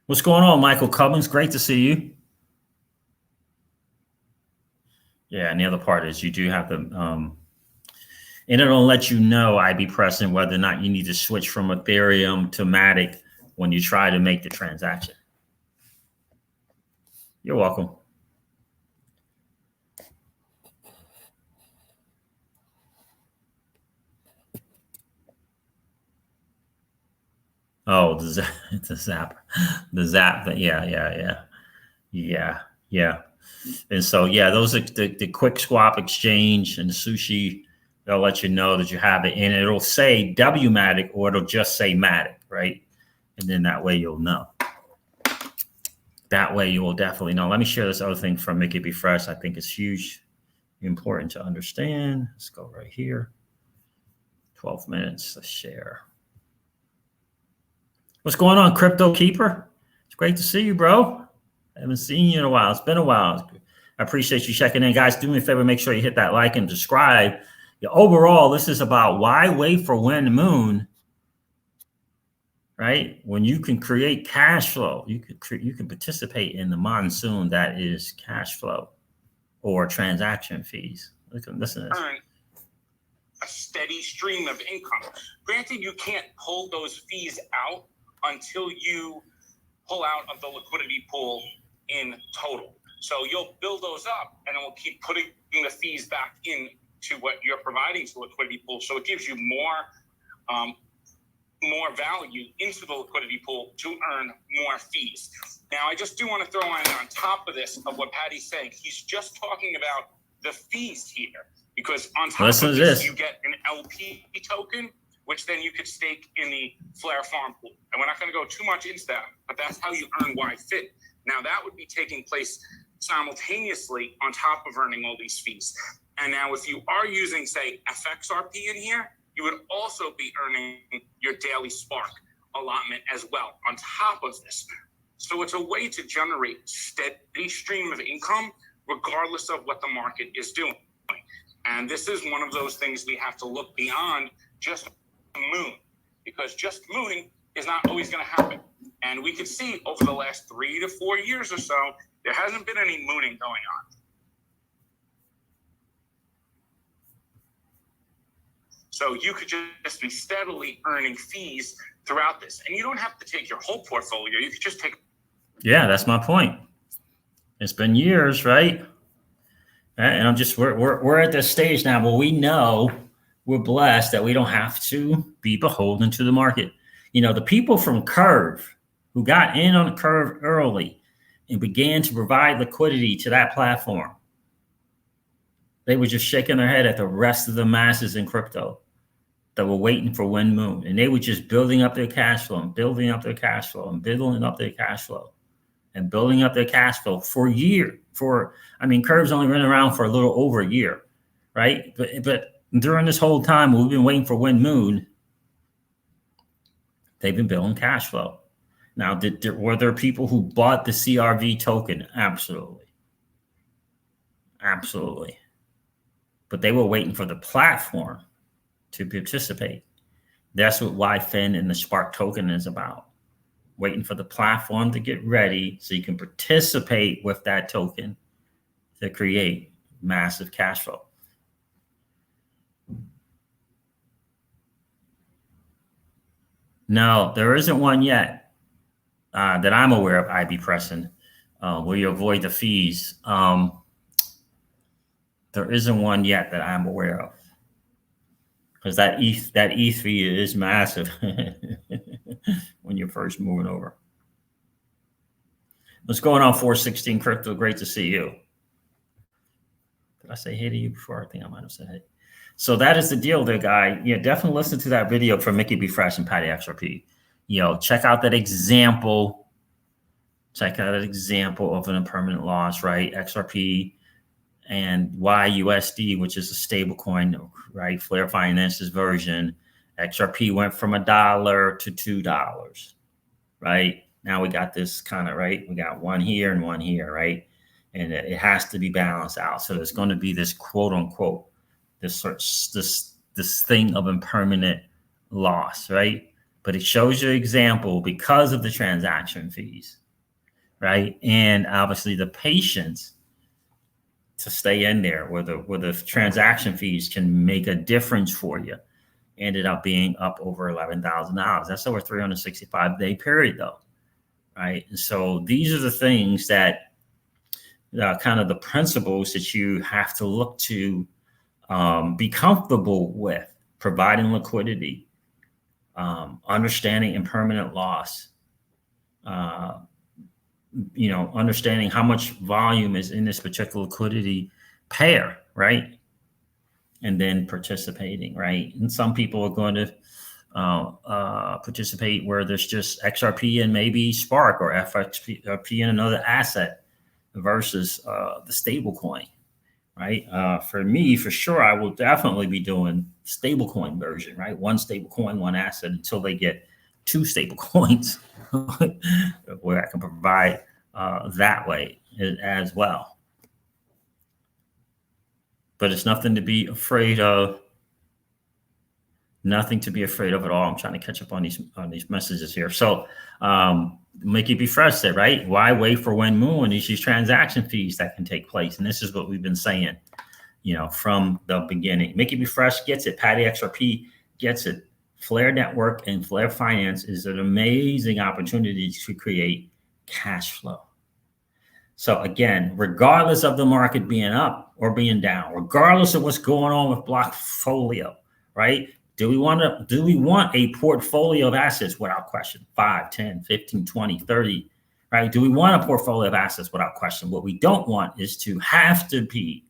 What's going on, Michael Cummins? Great to see you. Yeah, and the other part is you do have the, and it'll let you know, IB Present, whether or not you need to switch from Ethereum to Matic when you try to make the transaction. You're welcome. Oh, the Zap. Yeah. And so, yeah, those are the quick swap exchange and the sushi. They'll let you know that you have it, and it'll say WMatic or it'll just say Matic, right? And then that way you'll know. That way you will definitely know. Let me share this other thing from Mickey Be Fresh. I think it's huge, important to understand. Let's go right here. 12 minutes. Let's share. What's going on, Crypto Keeper? It's great to see you, bro. I haven't seen you in a while. It's been a while. I appreciate you checking in. Guys, do me a favor. Make sure you hit that like and subscribe. Yeah, overall, this is about why wait for when the moon, right? When you can create cash flow, you can participate in the monsoon that is cash flow or transaction fees. Listen to this. Earn a steady stream of income. Granted, you can't pull those fees out until you pull out of the liquidity pool in total. So you'll build those up, and it will keep putting the fees back in to what you're providing to the liquidity pool. So it gives you more value into the liquidity pool to earn more fees. Now, I just do want to throw on top of this of what Patty's saying. He's just talking about the fees here, because on top of this, you get an LP token, which then you could stake in the Flare farm pool. And we're not going to go too much into that, but that's how you earn YFIT. Now, that would be taking place simultaneously on top of earning all these fees. And now if you are using, say, FXRP in here, you would also be earning your daily Spark allotment as well on top of this. So it's a way to generate steady stream of income regardless of what the market is doing. And this is one of those things we have to look beyond just moon, because just mooning is not always going to happen. And we could see over the last 3 to 4 years or so, there hasn't been any mooning going on. So you could just be steadily earning fees throughout this. And you don't have to take your whole portfolio. You could just take. Yeah, that's my point. It's been years, right? And we're at this stage now where we know we're blessed that we don't have to be beholden to the market. You know, the people from Curve who got in on the curve early and began to provide liquidity to that platform, they were just shaking their head at the rest of the masses in crypto that were waiting for Wind Moon. And they were just building up their cash flow and building up their cash flow and building up their cash flow and building up their cash flow for a year. Curve's only been around for a little over a year, right? But during this whole time, we've been waiting for Wind Moon. They've been building cash flow. Now, were there people who bought the CRV token? Absolutely. Absolutely. But they were waiting for the platform to participate. That's what YFIN and the Spark token is about. Waiting for the platform to get ready so you can participate with that token to create massive cash flow. No, there isn't one yet that I'm aware of, IB Preston, where you avoid the fees. There isn't one yet that I'm aware of. Because that ETH fee is massive when you're first moving over. What's going on, 416 Crypto? Great to see you. Did I say hey to you before? I think I might have said hey. So that is the deal there, guy. Yeah, definitely listen to that video from Mickey B. Fresh and Patty XRP. Check out that example. Check out an example of an impermanent loss, right? XRP and YUSD, which is a stable coin, right? Flare Finance's version. XRP went from $1 to $2, right? Now we got this kind of, right? We got one here and one here, right? And it has to be balanced out. So there's going to be this quote unquote, this thing of impermanent loss, right? But it shows you an example because of the transaction fees, right? And obviously the patience to stay in there where the transaction fees can make a difference for you. Ended up being up over $11,000. That's over a 365-day period though, right? And so these are the things that kind of the principles that you have to look to be comfortable with: providing liquidity, understanding impermanent loss, understanding how much volume is in this particular liquidity pair, right? And then participating, right? And some people are going to participate where there's just XRP and maybe Spark or FXP and another asset versus the stable coin, right? For me, for sure, I will definitely be doing stablecoin version, right? One stablecoin, one asset until they get two stable coins where I can provide that way as well. But it's nothing to be afraid of. Nothing to be afraid of at all. I'm trying to catch up on these messages here. So Mickey B. Fresh said, right? Why wait for Wind Moon? It's these transaction fees that can take place. And this is what we've been saying, from the beginning. Mickey B. Fresh gets it. Patty XRP gets it. Flare Network and Flare Finance is an amazing opportunity to create cash flow. So again, regardless of the market being up or being down, regardless of what's going on with Blockfolio, right? Do we want a portfolio of assets? Without question? 5, 10, 15, 20, 30, right? Do we want a portfolio of assets? Without question. What we don't want is to have to be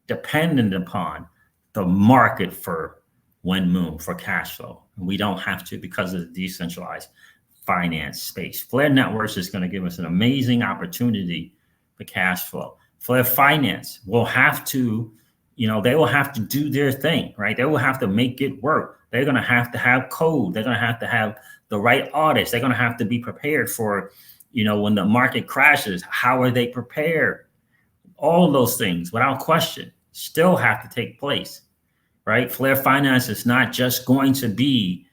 dependent upon the market for Wind Moon for cash flow. We don't have to because of the decentralized finance space. Flare Networks is going to give us an amazing opportunity for cash flow. Flare Finance will have to, they will have to do their thing, right? They will have to make it work. They're going to have code. They're going to have the right audits. They're going to have to be prepared for, when the market crashes. How are they prepared? All of those things, without question, still have to take place. Right? Flare Finance is not just going to be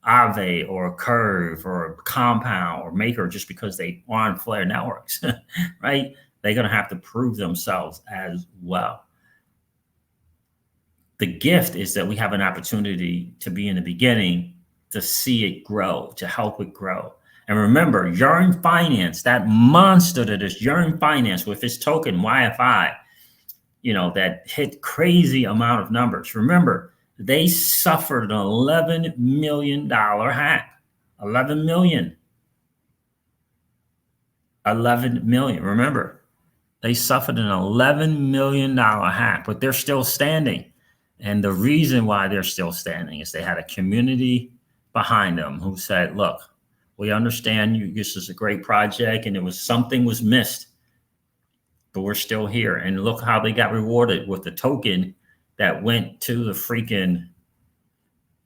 Aave or Curve or Compound or Maker just because they are on Flare networks, right? They're going to have to prove themselves as well. The gift is that we have an opportunity to be in the beginning, to see it grow, to help it grow. And remember, Yearn Finance, that monster that is Yearn Finance with its token YFI, that hit crazy amount of numbers. Remember, they suffered an $11 million hack. 11 million. 11 million. Remember, they suffered an $11 million hack, but they're still standing. And the reason why they're still standing is they had a community behind them who said, look, we understand you, this is a great project and something was missed, but we're still here. And look how they got rewarded with the token that went to the freaking,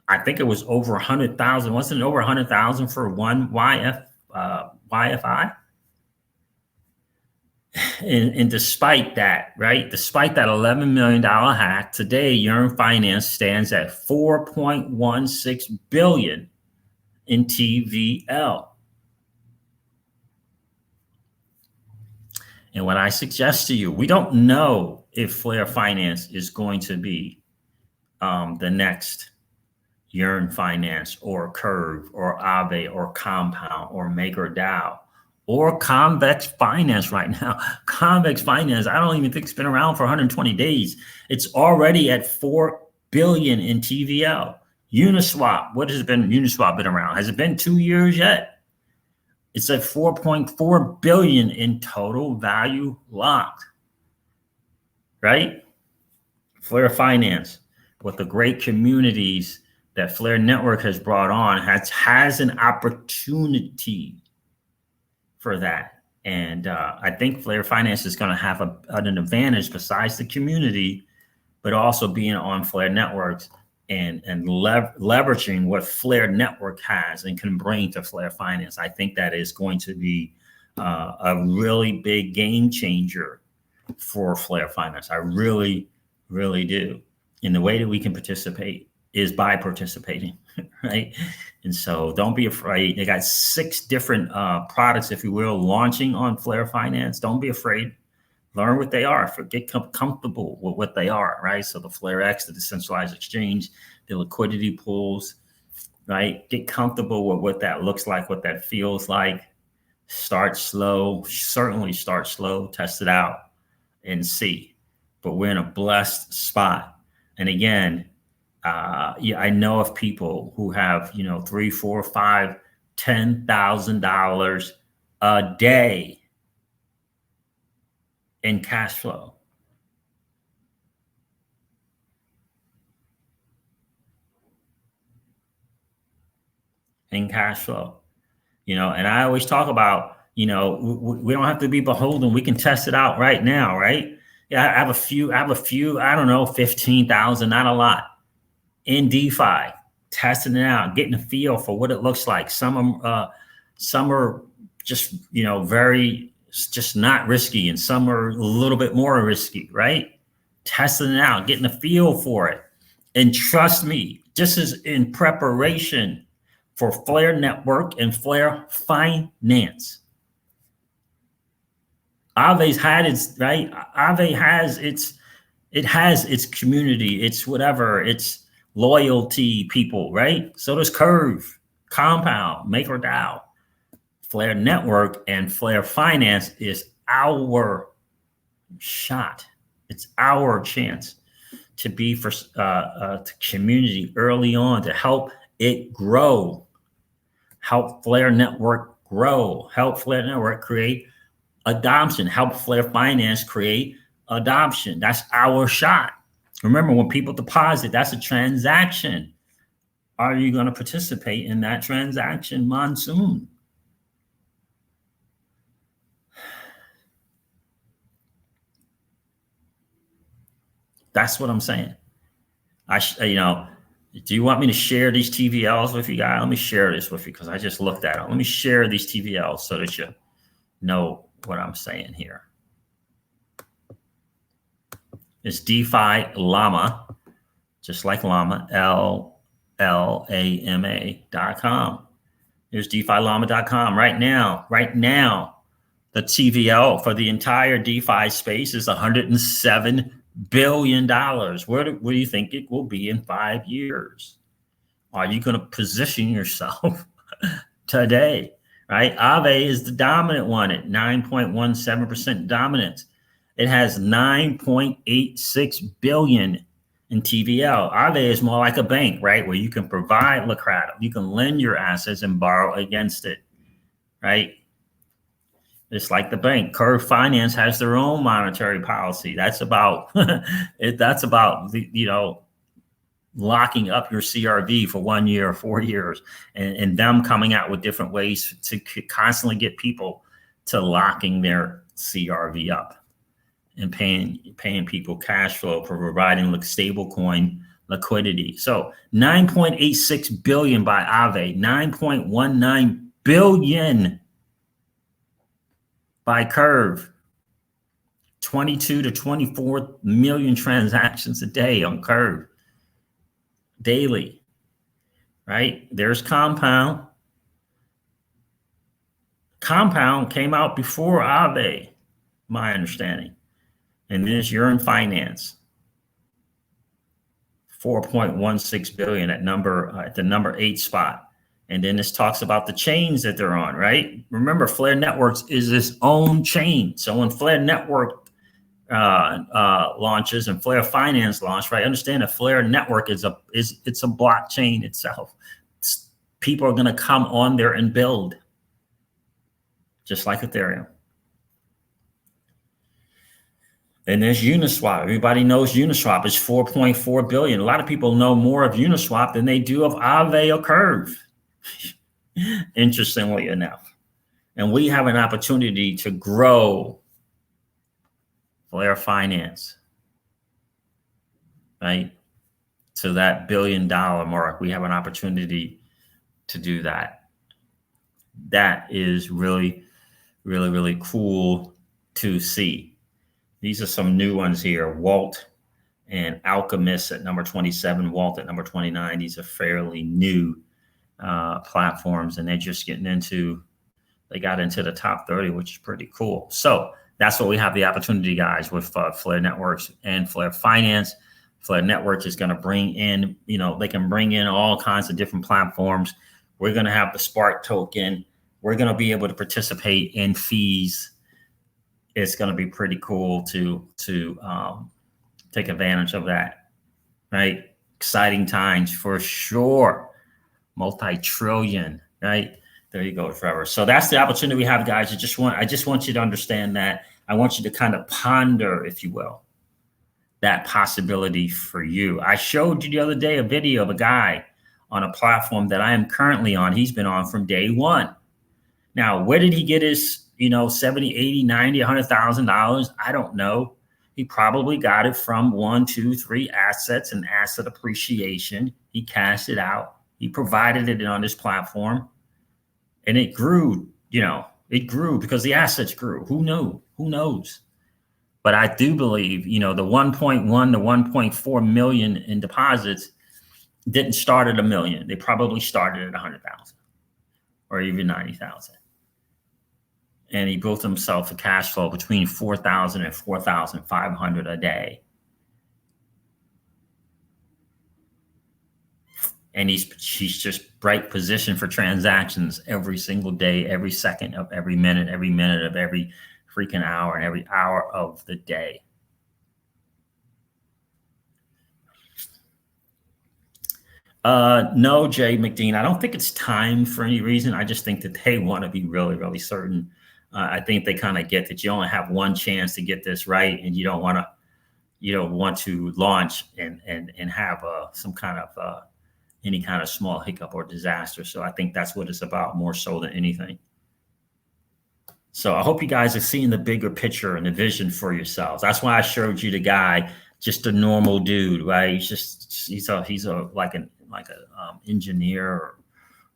I think it was over 100,000. Wasn't it over 100,000 for one YFI? And despite that, right? Despite that $11 million hack, today Yearn Finance stands at 4.16 billion in TVL. And what I suggest to you, we don't know if Flare Finance is going to be the next Yearn Finance or Curve or Aave or Compound or MakerDAO or Convex Finance right now. Convex Finance, I don't even think it's been around for 120 days. It's already at 4 billion in TVL. Uniswap, what has Uniswap been around? Has it been 2 years yet? It's at 4.4 billion in total value locked, right? Flare Finance, with the great communities that Flare Network has brought on, has an opportunity for that. And I think Flare Finance is going to have an advantage besides the community, but also being on Flare Networks and leveraging what Flare Network has and can bring to Flare Finance. I think that is going to be a really big game changer for Flare Finance. I really, really do. And the way that we can participate is by participating, right? And so don't be afraid. They got 6 different products, if you will, launching on Flare Finance. Don't be afraid. Learn what they are. Get comfortable with what they are, right? So the FlareX, the decentralized exchange, the liquidity pools, right? Get comfortable with what that looks like, what that feels like. Start slow. Certainly start slow. Test it out and see. But we're in a blessed spot. And again, I know of people who have, $3, $4, $5, $10,000 a day in cash flow. And I always talk about, we don't have to be beholden. We can test it out right now, right? Yeah, I have a few, I don't know, 15,000, not a lot, in DeFi, testing it out, getting a feel for what it looks like. Some are just, just not risky, and some are a little bit more risky, right? Testing it out, getting a feel for it. And trust me, this is in preparation for Flare Network and Flare Finance. Aave's had its, right? Aave has its community, its whatever, its loyalty people, right? So does Curve, Compound, MakerDAO. Flare Network and Flare Finance is our shot. It's our chance to be for to community early on, to help it grow, help Flare Network grow, help Flare Network create adoption, help Flare Finance create adoption. That's our shot. Remember, when people deposit, that's a transaction. Are you going to participate in that transaction monsoon? That's what I'm saying. Do you want me to share these TVLs with you guys? Let me share this with you because I just looked at it. Let me share these TVLs so that you know what I'm saying here. It's DeFi Llama, just like Llama, LAMA.com. There's DeFiLlama.com right now. Right now, the TVL for the entire DeFi space is $107 billion. Where do you think it will be in 5 years? Are you going to position yourself today? Right? Aave is the dominant one at 9.17% dominance. It has 9.86 billion in TVL. Aave is more like a bank, right? Where you can provide liquidity, you can lend your assets and borrow against it, right? It's like the bank. Curve Finance has their own monetary policy. That's about that's about locking up your CRV for 1 year or 4 years, and them coming out with different ways to constantly get people to locking their CRV up and paying people cash flow for providing stable coin liquidity. So 9.86 billion by Aave, 9.19 billion by Curve, 22 to 24 million transactions a day on Curve. Daily, right? There's Compound. Compound came out before Aave, my understanding. And there's Yearn Finance, 4.16 billion at the number 8 spot. And then this talks about the chains that they're on, right? Remember, Flare Networks is its own chain. So when Flare Network launches and Flare Finance launch, right? Understand that Flare Network it's a blockchain itself. People are going to come on there and build, just like Ethereum. And there's Uniswap. Everybody knows Uniswap is 4.4 billion. A lot of people know more of Uniswap than they do of Aave or Curve, interestingly enough. And we have an opportunity to grow Flare Finance, right, to that $1 billion mark. We have an opportunity to do that. That is really, really, really cool to see. These are some new ones here. Walt and Alchemist at number 27, Walt at number 29. These are fairly new platforms, and they're just they got into the top 30, which is pretty cool. So that's what we have the opportunity, guys, with Flare Networks and Flare Finance. Flare Networks is going to bring in, they can bring in all kinds of different platforms. We're going to have the Spark token. We're going to be able to participate in fees. It's going to be pretty cool to take advantage of that, right? Exciting times for sure. Multi-trillion, right? There you go, Trevor. So that's the opportunity we have, guys. I just want you to understand that. I want you to kind of ponder, if you will, that possibility for you. I showed you the other day a video of a guy on a platform that I am currently on. He's been on from day one. Now, where did he get his, 70, 80, 90, $100,000? I don't know. He probably got it from 1, 2, 3 assets and asset appreciation. He cashed it out. He provided it on this platform. And it grew, it grew because the assets grew. Who knew? Who knows? But I do believe, the 1.1 to 1.4 million in deposits didn't start at $1 million. They probably started at 100,000 or even 90,000. And he built himself a cash flow between 4,000 and 4,500 a day. And he's just right positioned for transactions every single day, every second of every minute of every freaking hour, and every hour of the day. No, Jay McDean, I don't think it's time for any reason. I just think that they want to be really, really certain. I think they kind of get that you only have one chance to get this right, and you don't want to launch and have some kind of any kind of small hiccup or disaster. So I think that's what it's about more so than anything. So I hope you guys are seeing the bigger picture and the vision for yourselves. That's why I showed you the guy, just a normal dude, right? He's like an engineer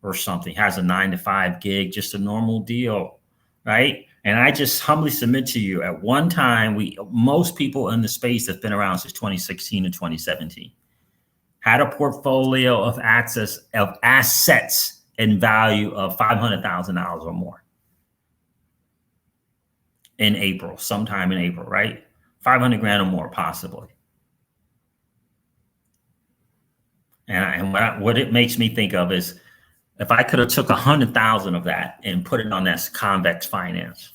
or something, has a 9-to-5 gig, just a normal deal, right? And I just humbly submit to you, at one time, most people in the space that's been around since 2016 to 2017 had a portfolio of assets in value of $500,000 or more in April, sometime in April, right? 500 grand or more, possibly. And what it makes me think of is, if I could have took 100,000 of that and put it on that convex finance,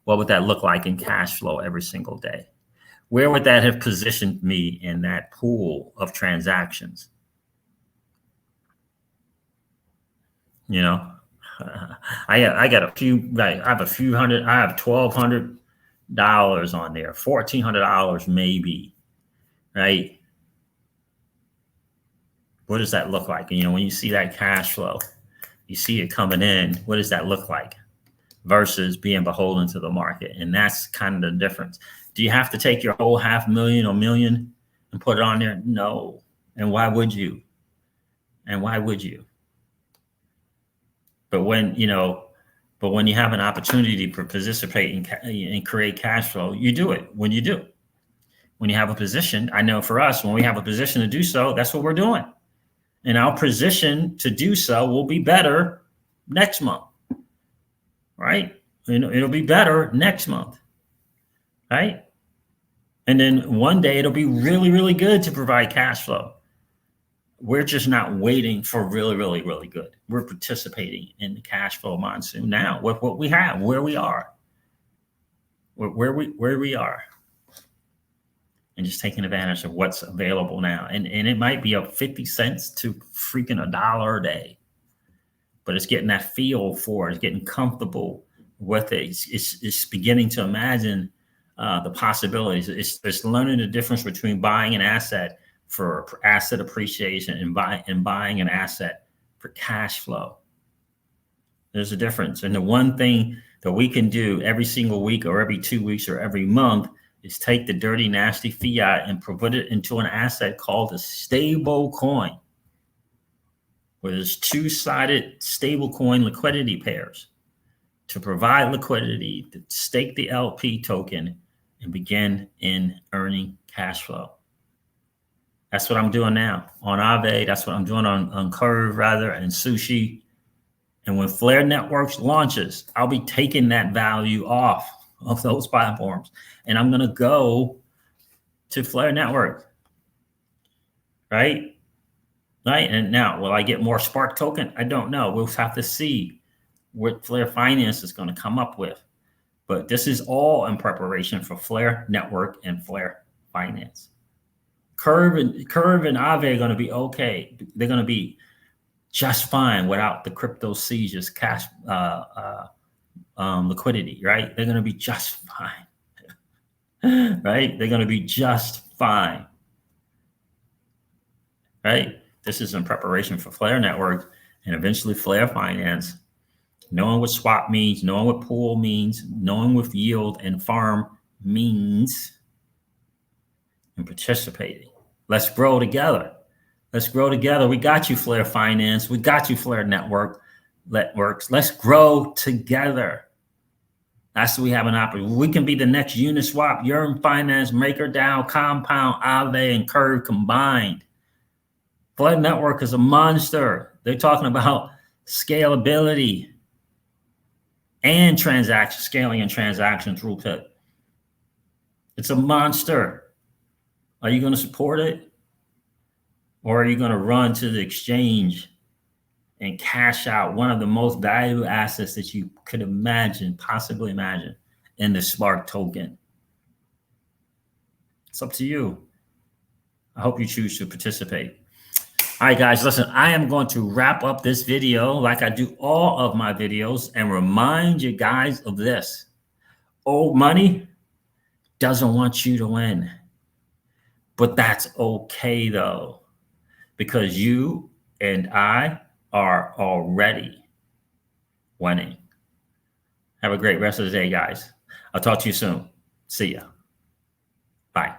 what would that look like in cash flow every single day? Where would that have positioned me in that pool of transactions? You know, I got a few, right? I have a few hundred, I have $1,200 on there, $1,400 maybe, right? What does that look like? You know, when you see that cash flow, you see it coming in, what does that look like versus being beholden to the market? And that's kind of the difference. Do you have to take your whole $500,000 or million and put it on there? No. And why would you? And why would you? But when, you know, but when you have an opportunity to participate and create cash flow, you do it when you do. When you have a position, I know for us, when we have a position to do so, that's what we're doing. And our position to do so will be better next month, right? It'll be better next month, right? And then one day it'll be really, really good to provide cash flow. We're just not waiting for really, really, really good. We're participating in the cash flow monsoon now with what we have, where we are, where we are. And just taking advantage of what's available now. And it might be up 50 cents to freaking $1 a day, but it's getting that feel for it. It's getting comfortable with it. It's beginning to imagine the possibilities. It's learning the difference between buying an asset for asset appreciation and buying an asset for cash flow. There's a difference. And the one thing that we can do every single week or every 2 weeks or every month is take the dirty, nasty fiat and put it into an asset called a stable coin, where there's two-sided stable coin liquidity pairs to provide liquidity, to stake the LP token and begin in earning cash flow. That's what I'm doing now on Aave. That's what I'm doing on Curve, rather, and Sushi. And when Flare Networks launches, I'll be taking that value off of those platforms, and I'm going to go to Flare Network, right? And now, will I get more Spark token? I don't know. We'll have to see what Flare Finance is going to come up with. But this is all in preparation for Flare Network and Flare Finance. Curve and Aave are going to be okay. They're going to be just fine without the crypto seizures, cash liquidity, right? They're going to be just fine, right? They're going to be just fine, right? This is in preparation for Flare Network and eventually Flare Finance, knowing what swap means, knowing what pool means, knowing what yield and farm means, and participating. Let's grow together. Let's grow together. We got you, Flare Finance. We got you, Flare Networks. Let's grow together. That's what we have an opportunity. We can be the next Uniswap, Yearn Finance, MakerDAO, Compound, Aave, and Curve combined. Flare Network is a monster. They're talking about scalability and scaling and transaction throughput. It's a monster. Are you going to support it? Or are you going to run to the exchange and cash out one of the most valuable assets that you could possibly imagine, in the Spark token? It's up to you. I hope you choose to participate. All right, guys, listen, I am going to wrap up this video like I do all of my videos and remind you guys of this. Old money doesn't want you to win. But that's okay, though, because you and I are already winning. Have a great rest of the day, guys. I'll talk to you soon. See ya. Bye.